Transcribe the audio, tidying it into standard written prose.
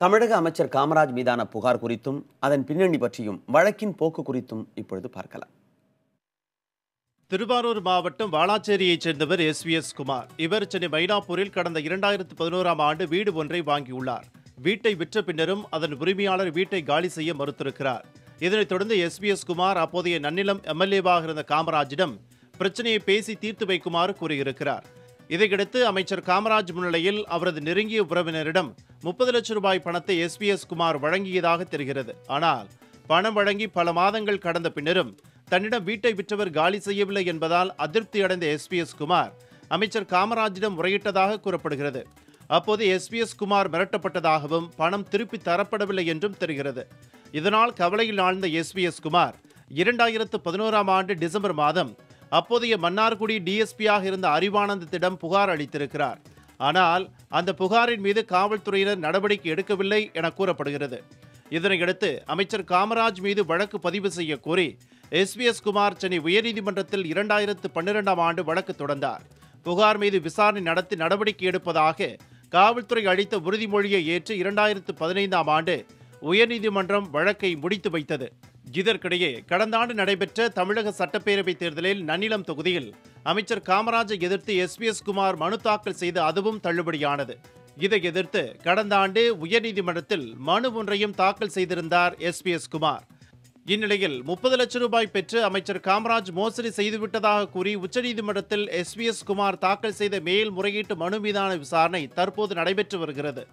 தமிழக அமைச்சர் காமராஜ் மீதான புகார் குறித்தும் அதன் பின்னணி பற்றியும் வழக்கின் போக்கு குறித்தும் இப்பொழுது பார்க்கலாம். திருவாரூர் மாவட்டம் வாலாச்சேரியைச் சேர்ந்தவர் எஸ் குமார். இவர் சென்னை மயிலாப்பூரில் கடந்த 2011ஆம் ஆண்டு வீடு ஒன்றை வாங்கியுள்ளார். வீட்டை விற்ற பின்னரும் அதன் உரிமையாளர் வீட்டை காலி செய்ய மறுத்திருக்கிறார். இதனைத் தொடர்ந்து எஸ் குமார் அப்போதைய நன்னிலம் எம்எல்ஏவாக இருந்த காமராஜிடம் பிரச்சனையை பேசி தீர்த்து வைக்குமாறு கூறியிருக்கிறார். இதையடுத்து அமைச்சர் காமராஜ் முன்னிலையில் அவரது நெருங்கிய உறவினரிடம் 30 லட்சம் ரூபாய் பணத்தை எஸ் குமார் வழங்கியதாக தெரிகிறது. ஆனால் பணம் வழங்கி பல மாதங்கள் கடந்த பின்னரும் தன்னிடம் வீட்டை விற்றவர் காலி செய்யவில்லை என்பதால் அதிருப்தி அடைந்த எஸ் குமார் அமைச்சர் காமராஜிடம் முறையிட்டதாக கூறப்படுகிறது. அப்போது எஸ் குமார் மிரட்டப்பட்டதாகவும் பணம் திருப்பி தரப்படவில்லை என்றும் தெரிகிறது. இதனால் கவலையில் ஆழ்ந்த எஸ் குமார் 2011ஆம் ஆண்டு டிசம்பர் மாதம் அப்போதைய மன்னார்குடி டிஎஸ்பியாக இருந்த அறிவானந்தத்திடம் புகார் அளித்திருக்கிறார். ஆனால் அந்த புகாரின் மீது காவல்துறையினர் நடவடிக்கை எடுக்கவில்லை என கூறப்படுகிறது. இதனையடுத்து அமைச்சர் காமராஜ் மீது வழக்கு பதிவு செய்ய கோரி எஸ் குமார் சென்னை உயர்நீதிமன்றத்தில் 2012ஆம் ஆண்டு வழக்கு தொடர்ந்தார். புகார் மீது விசாரணை நடத்தி நடவடிக்கை எடுப்பதாக காவல்துறை அளித்த உறுதிமொழியை ஏற்று 2015ஆம் ஆண்டு உயர்நீதிமன்றம் வழக்கை முடித்து வைத்தது. இதற்கிடையே கடந்த ஆண்டு நடைபெற்ற தமிழக சட்டப்பேரவை தேர்தலில் நன்னிலம் தொகுதியில் அமைச்சர் காமராஜை எதிர்த்து எஸ் குமார் மனு தாக்கல் செய்து அதுவும் தள்ளுபடியானது. இதை எதிர்த்து கடந்த ஆண்டு உயர்நீதிமன்றத்தில் மனு ஒன்றையும் தாக்கல் செய்திருந்தார் எஸ் குமார். இந்நிலையில் 30 லட்சம் ரூபாய் பெற்று அமைச்சர் காமராஜ் மோசடி செய்துவிட்டதாக கூறி உச்சநீதிமன்றத்தில் எஸ் குமார் தாக்கல் செய்த மேல்முறையீட்டு மனு மீதான விசாரணை தற்போது நடைபெற்று வருகிறது.